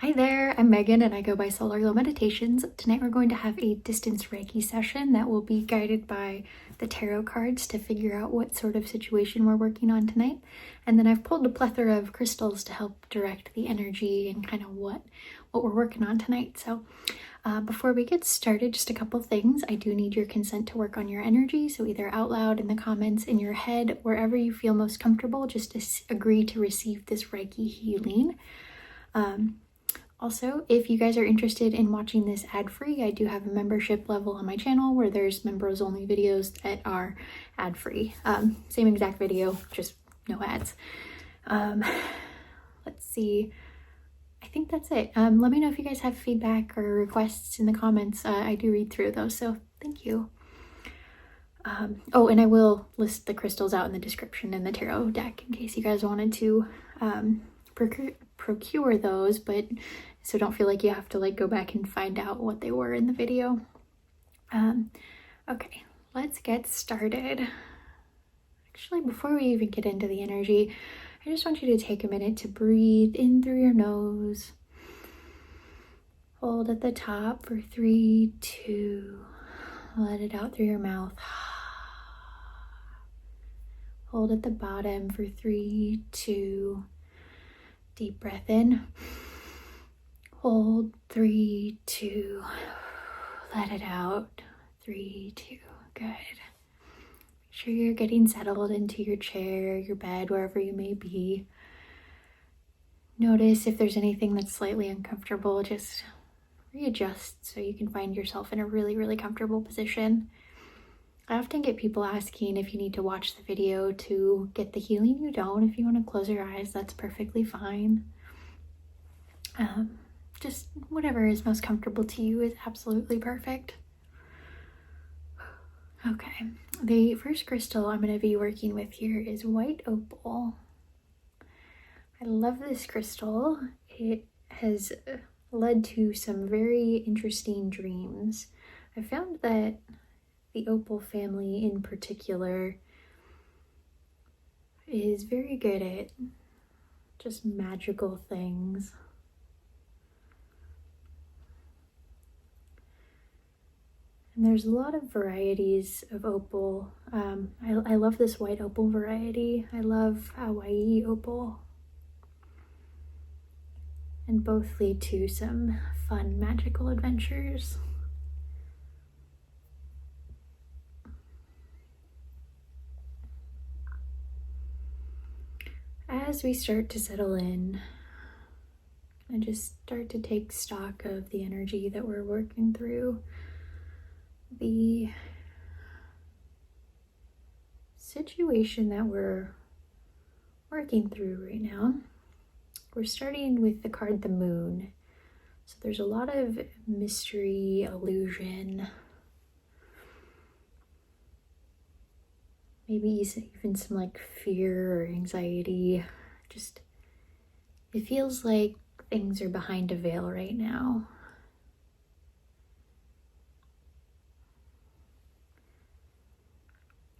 Hi there, I'm Megan and I go by Solar Glow Meditations. Tonight we're going to have a distance Reiki session that will be guided by the tarot cards to figure out what sort of situation we're working on tonight. And then I've pulled a plethora of crystals to help direct the energy and kind of what we're working on tonight. So before we get started, just a couple things. I do need your consent to work on your energy, so either out loud, in the comments, in your head, wherever you feel most comfortable, just to agree to receive this Reiki healing. Also, if you guys are interested in watching this ad-free, I do have a membership level on my channel where there's members-only videos that are ad-free. Same exact video, just no ads. Let's see. I think that's it. Let me know if you guys have feedback or requests in the comments. I do read through those, so thank you. Oh, and I will list the crystals out in the description in the tarot deck in case you guys wanted to procure those, but so don't feel like you have to like go back and find out what they were in the video. Okay, let's get started. Actually, before we even get into the energy, I just want you to take a minute to breathe in through your nose. Hold at the top for 3, 2. Let it out through your mouth. Hold at the bottom for 3, 2. Deep breath in. Hold, 3, 2. Let it out. 3, 2. Good. Make sure you're getting settled into your chair, your bed, wherever you may be. Notice if there's anything that's slightly uncomfortable, just readjust so you can find yourself in a really, really comfortable position. I often get people asking if you need to watch the video to get the healing. You don't. If you want to close your eyes, that's perfectly fine. Just whatever is most comfortable to you is absolutely perfect. Okay, the first crystal I'm going to be working with here is white opal. I love this crystal. It has led to some very interesting dreams. I found that the opal family in particular is very good at just magical things. And there's a lot of varieties of opal. I love this white opal variety. I love Hawaii opal. And both lead to some fun magical adventures. As we start to settle in, I just start to take stock of the energy that we're working through. The situation that we're working through right now, we're starting with the card the Moon. So there's a lot of mystery, illusion, maybe even some like fear or anxiety. Just, it feels like things are behind a veil right now.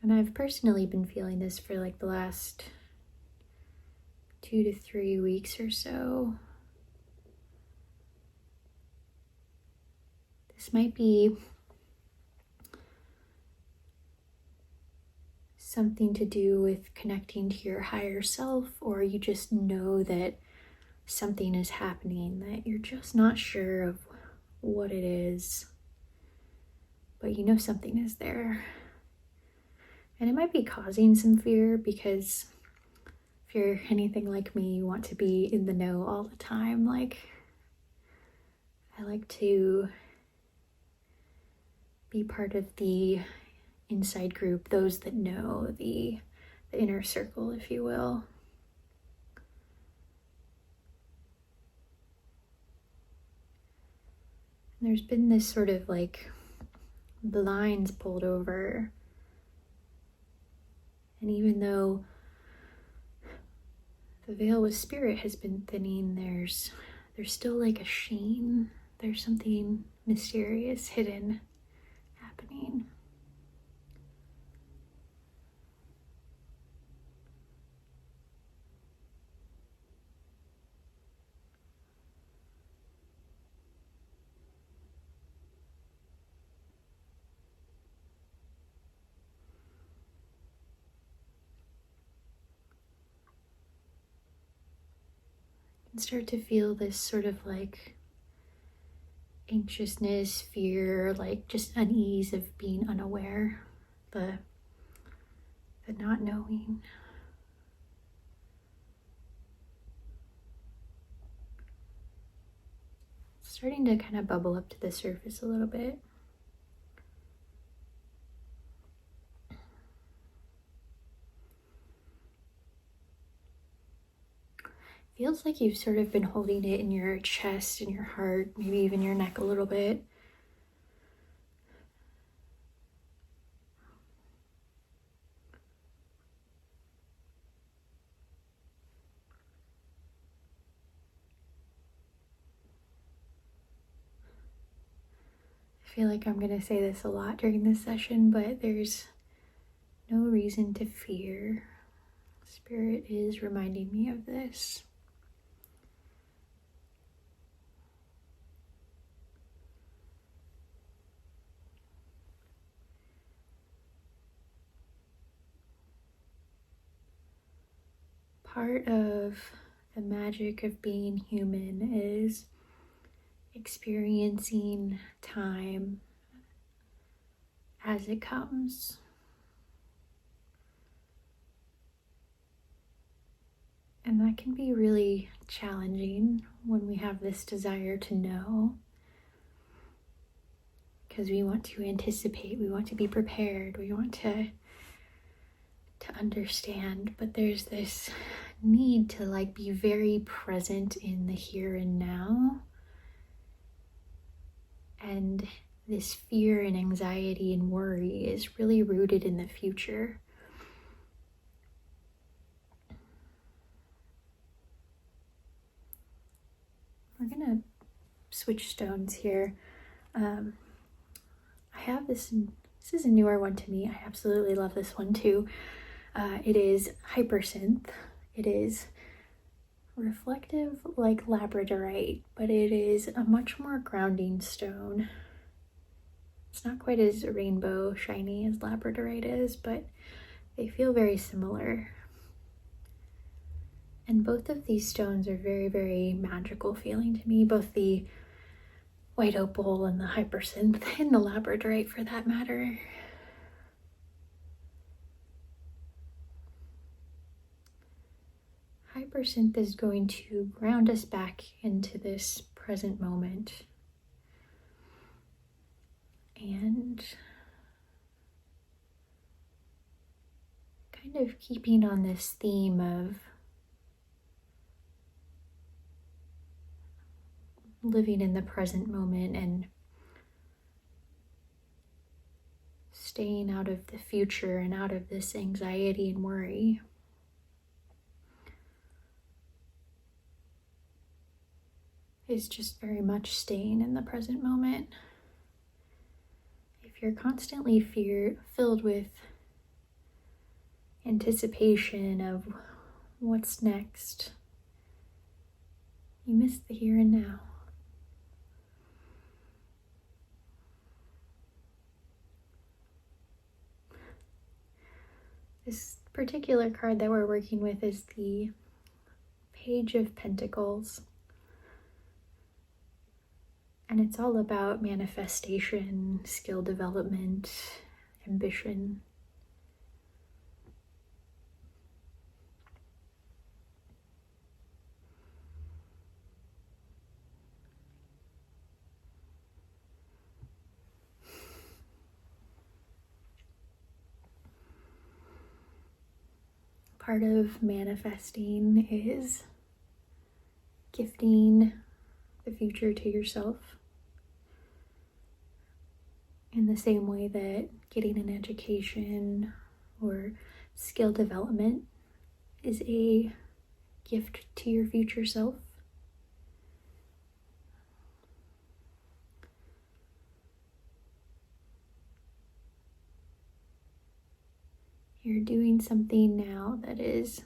And I've personally been feeling this for like the last 2 to 3 weeks or so. This might be something to do with connecting to your higher self, or you just know that something is happening that you're just not sure of what it is, but you know something is there. And it might be causing some fear because if you're anything like me, you want to be in the know all the time. Like, I like to be part of the inside group, those that know, the inner circle, if you will. And there's been this sort of like blinds pulled over. And even though the veil with spirit has been thinning, there's still like a sheen. There's something mysterious hidden happening. and start to feel this sort of like anxiousness, fear, like just unease of being unaware, the not knowing. Starting to kind of bubble up to the surface a little bit. Feels like you've sort of been holding it in your chest and your heart, maybe even your neck a little bit. I feel like I'm going to say this a lot during this session, but there's no reason to fear. Spirit is reminding me of this. Part of the magic of being human is experiencing time as it comes. And that can be really challenging when we have this desire to know, because we want to anticipate, we want to be prepared, we want to understand, but there's this need to like be very present in the here and now. And this fear and anxiety and worry is really rooted in the future. We're gonna switch stones here. I have this is a newer one to me. I absolutely love this one too. It is Synth. It is reflective like Labradorite, but it is a much more grounding stone. It's not quite as rainbow shiny as Labradorite is, but they feel very similar. And both of these stones are very, very magical feeling to me, both the white opal and the Synth and the Labradorite for that matter. Synth is going to ground us back into this present moment. And kind of keeping on this theme of living in the present moment and staying out of the future and out of this anxiety and worry. Is just very much staying in the present moment. If you're constantly filled with anticipation of what's next, you miss the here and now. This particular card that we're working with is the Page of Pentacles. And it's all about manifestation, skill development, ambition. Part of manifesting is gifting the future to yourself in the same way that getting an education or skill development is a gift to your future self. You're doing something now that is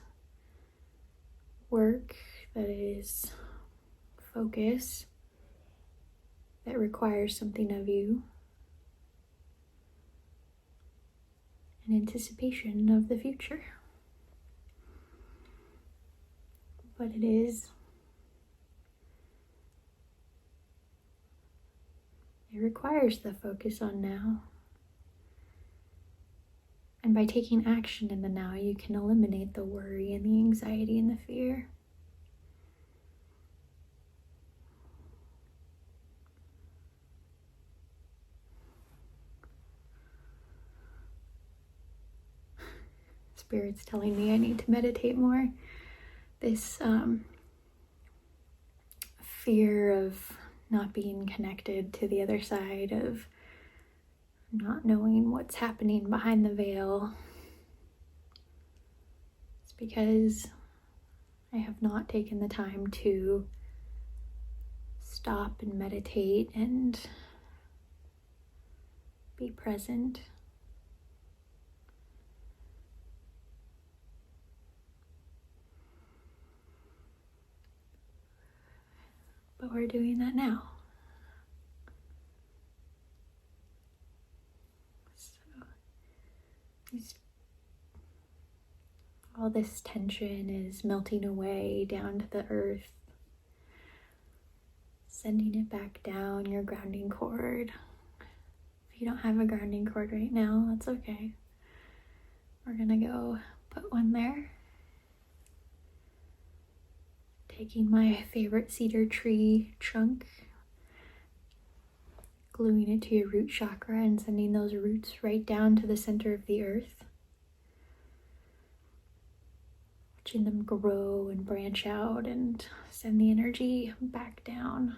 work, that is focus, that requires something of you, an anticipation of the future. But it is It requires the focus on now. And by taking action in the now, you can eliminate the worry and the anxiety and the fear. Spirit's telling me I need to meditate more. This fear of not being connected to the other side, of not knowing what's happening behind the veil. It's because I have not taken the time to stop and meditate and be present. But we're doing that now. So, all this tension is melting away down to the earth, sending it back down your grounding cord. If you don't have a grounding cord right now, that's okay. We're gonna go put one there. Taking my favorite cedar tree trunk, gluing it to your root chakra and sending those roots right down to the center of the earth. Watching them grow and branch out and send the energy back down.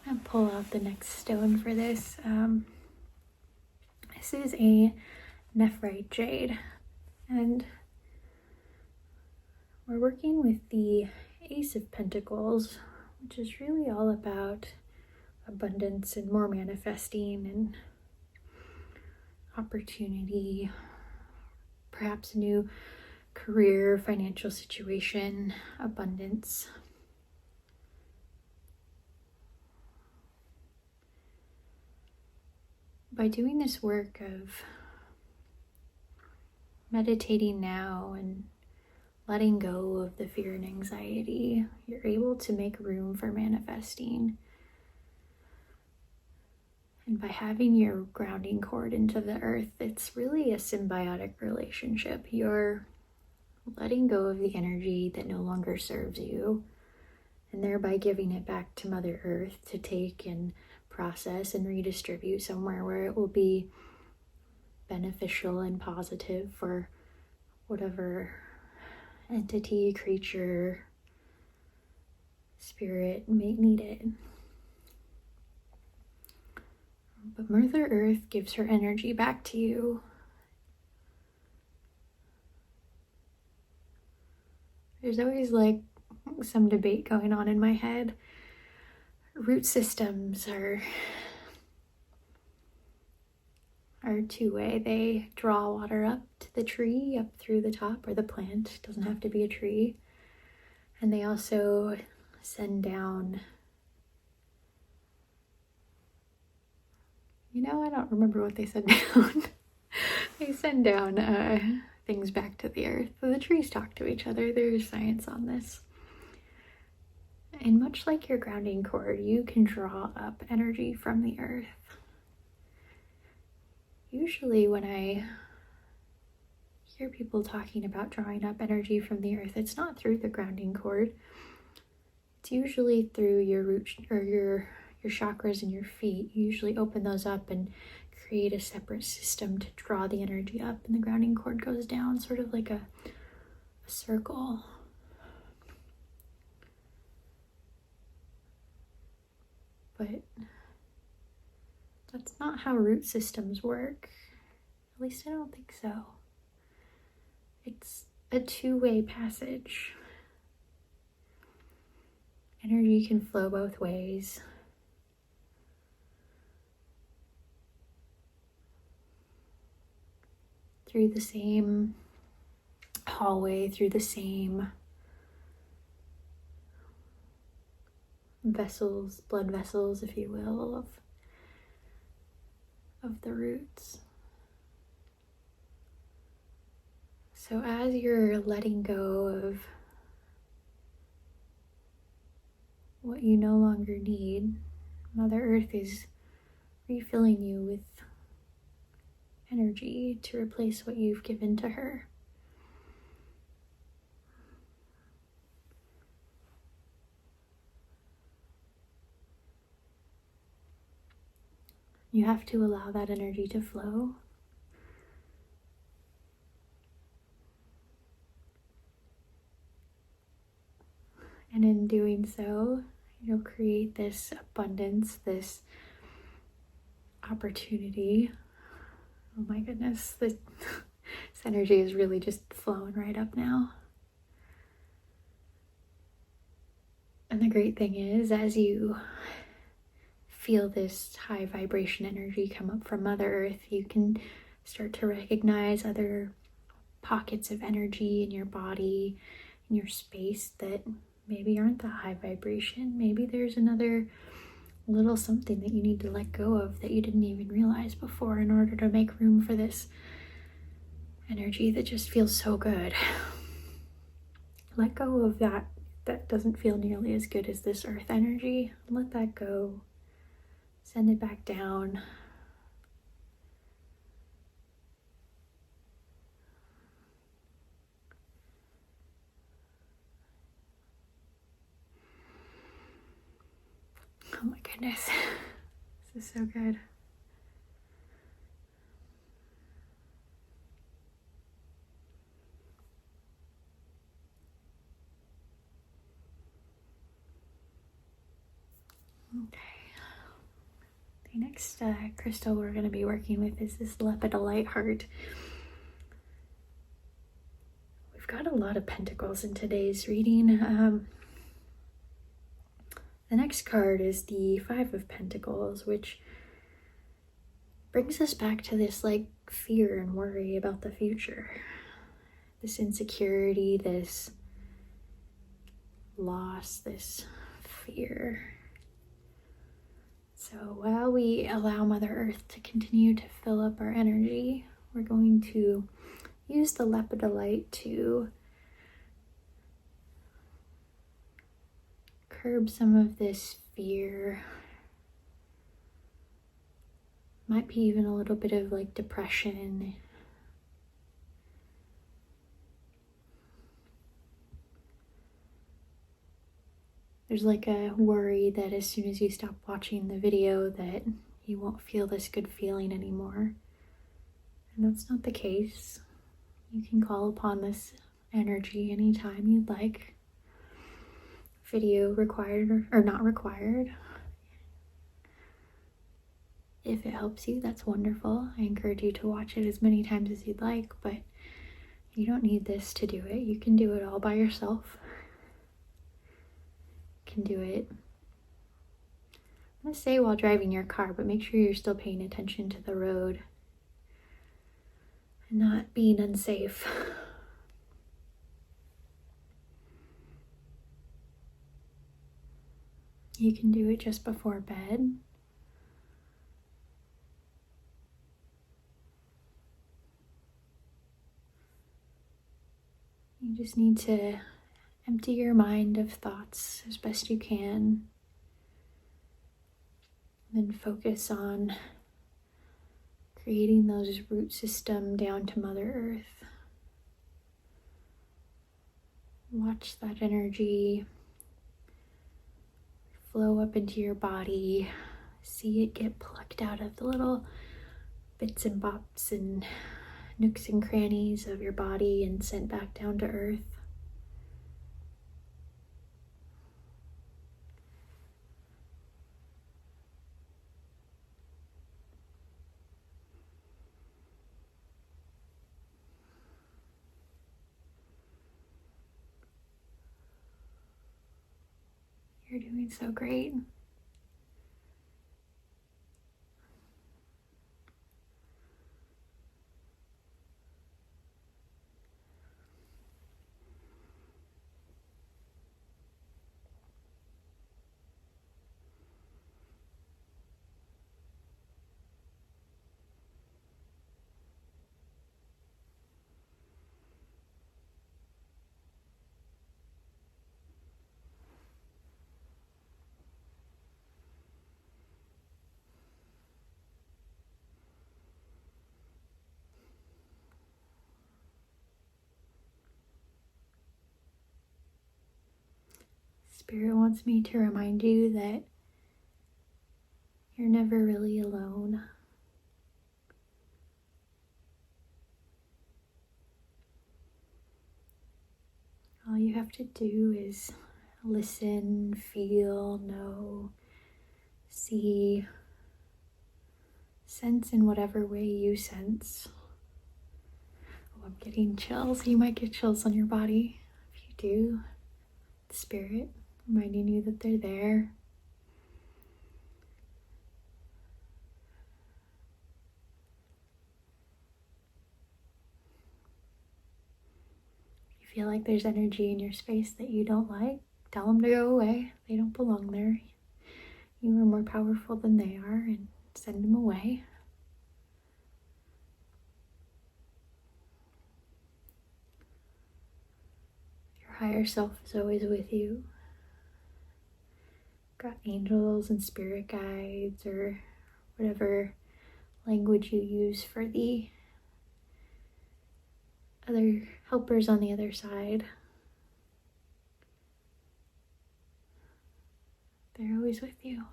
I'll pull out the next stone for this. This is a nephrite jade, and we're working with the Ace of Pentacles, which is really all about abundance and more manifesting and opportunity, perhaps a new career, financial situation, abundance. By doing this work of meditating now and letting go of the fear and anxiety, you're able to make room for manifesting. And by having your grounding cord into the earth, it's really a symbiotic relationship. You're letting go of the energy that no longer serves you, and thereby giving it back to Mother Earth to take and process and redistribute somewhere where it will be beneficial and positive for whatever entity, creature, spirit may need it. But Mother Earth gives her energy back to you. There's always like some debate going on in my head. Root systems are two-way. They draw water up to the tree, up through the top, or the plant. It doesn't have to be a tree. And they also send down, I don't remember what they send down. They send down things back to the earth. The trees talk to each other. There's science on this. And much like your grounding cord, you can draw up energy from the earth. Usually when I hear people talking about drawing up energy from the earth, it's not through the grounding cord. It's usually through your root or your chakras in your feet. You usually open those up and create a separate system to draw the energy up, and the grounding cord goes down, sort of like a circle. But that's not how root systems work. At least I don't think so. It's a two-way passage. Energy can flow both ways. Through the same hallway, through the same vessels, blood vessels, if you will, of the roots. So as you're letting go of what you no longer need, Mother Earth is refilling you with energy to replace what you've given to her. You have to allow that energy to flow. And in doing so, you'll create this abundance, this opportunity. Oh my goodness, this energy is really just flowing right up now. And the great thing is, as you feel this high vibration energy come up from Mother Earth, you can start to recognize other pockets of energy in your body, in your space that maybe aren't that high vibration. Maybe there's another little something that you need to let go of that you didn't even realize before in order to make room for this energy that just feels so good. Let go of that doesn't feel nearly as good as this earth energy. Let that go. Send it back down. Oh my goodness, this is so good. Okay. The next crystal we're going to be working with is this Lepidolite heart. We've got a lot of pentacles in today's reading. The next card is the Five of Pentacles, which brings us back to this like fear and worry about the future. This insecurity, this loss, this fear. So while we allow Mother Earth to continue to fill up our energy, we're going to use the Lepidolite to curb some of this fear. Might be even a little bit of like depression. There's like a worry that as soon as you stop watching the video that you won't feel this good feeling anymore. And that's not the case. You can call upon this energy anytime you'd like. Video required or not required. If it helps you, that's wonderful. I encourage you to watch it as many times as you'd like, but you don't need this to do it. You can do it all by yourself. You can do it, I'm going to say while driving your car, but make sure you're still paying attention to the road and not being unsafe. You can do it just before bed. You just need to empty your mind of thoughts as best you can. Then focus on creating those root system down to Mother Earth. Watch that energy flow up into your body. See it get plucked out of the little bits and bops and nooks and crannies of your body and sent back down to Earth. You're doing so great. Spirit wants me to remind you that you're never really alone. All you have to do is listen, feel, know, see, sense in whatever way you sense. Oh, I'm getting chills. You might get chills on your body. If you do, the Spirit reminding you that they're there. Feel like there's energy in your space that you don't like, tell them to go away. They don't belong there. You are more powerful than they are, and send them away. Your higher self is always with you. Got angels and spirit guides, or whatever language you use for the other helpers on the other side. They're always with you.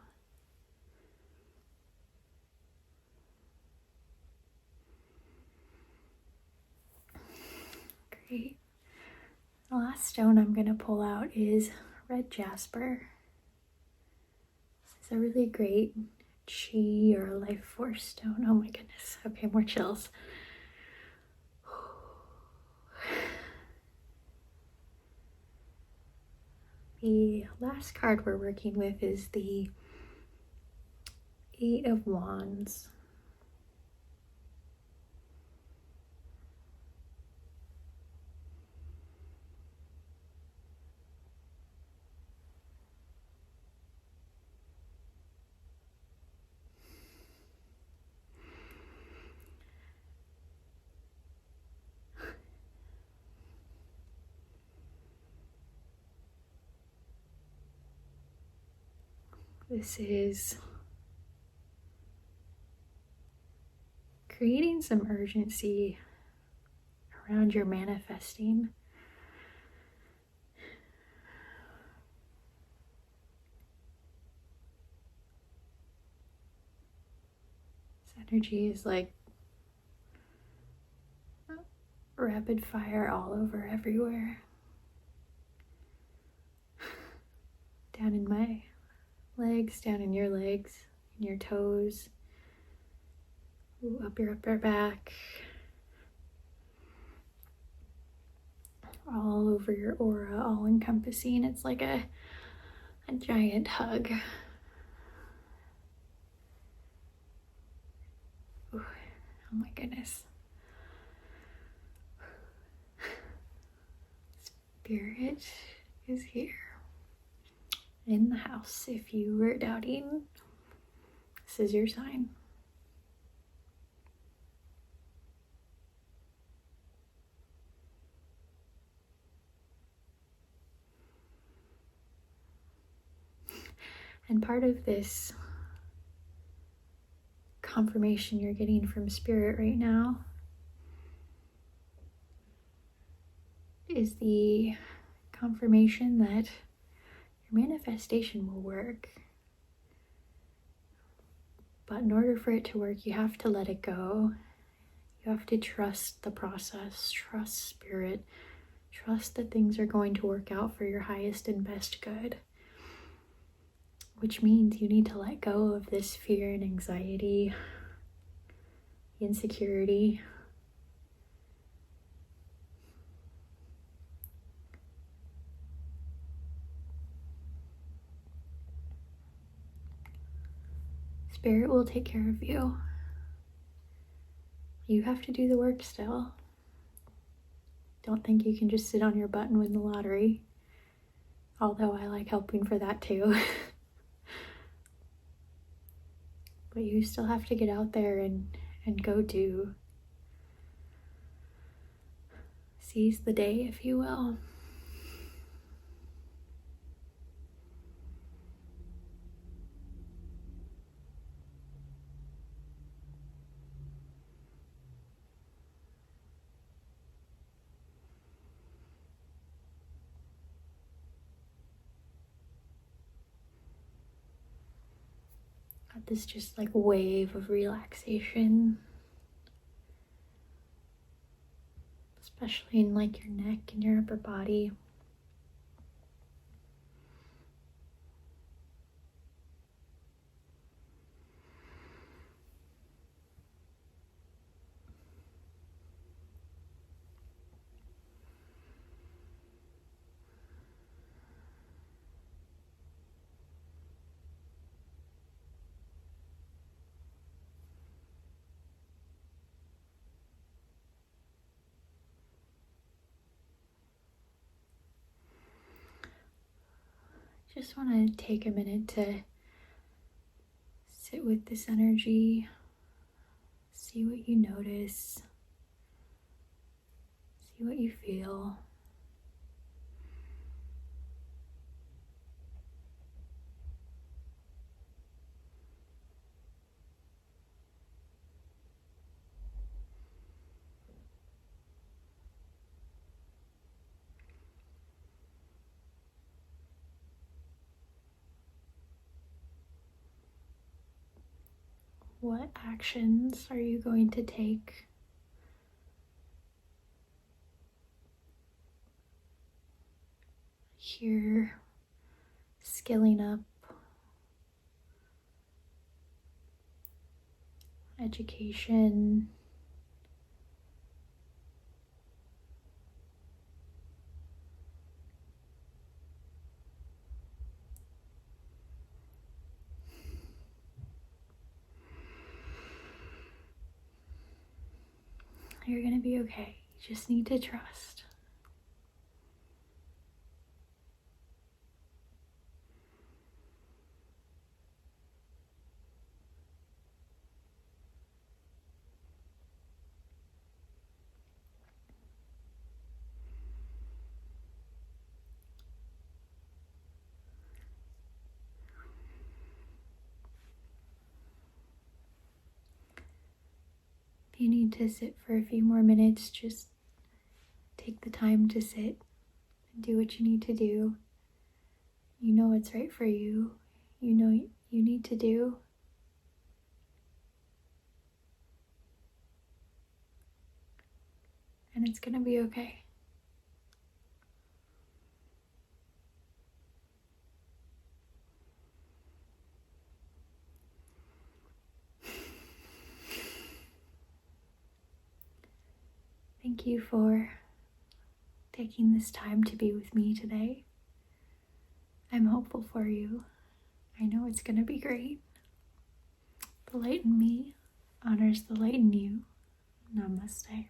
Great. The last stone I'm going to pull out is red Jasper. This is a really great chi or life force stone. Oh my goodness. Okay, more chills. The last card we're working with is the Eight of Wands. This is creating some urgency around your manifesting. This energy is like rapid fire all over everywhere. Down in my legs, down in your legs, in your toes, ooh, up your upper back, all over your aura, all encompassing. It's like a giant hug. Ooh, oh my goodness. Spirit is here in the house. If you were doubting, this is your sign. And part of this confirmation you're getting from Spirit right now is the confirmation that your manifestation will work. But in order for it to work, you have to let it go. You have to trust the process, trust Spirit, trust that things are going to work out for your highest and best good. Which means you need to let go of this fear and anxiety, insecurity. Spirit will take care of you. You have to do the work still. Don't think you can just sit on your butt and win the lottery. Although I like helping for that too. But you still have to get out there and go do. Seize the day, if you will. got this just like wave of relaxation, especially in like your neck and your upper body. Just want to take a minute to sit with this energy, see what you notice, see what you feel. What actions are you going to take here, skilling up, education, you're gonna be okay. You just need to trust. If you need to sit for a few more minutes, just take the time to sit and do what you need to do. You know what's right for you. You know you need to do. And it's gonna be okay. Thank you for taking this time to be with me today. I'm hopeful for you. I know it's gonna be great. The light in me honors the light in you. Namaste.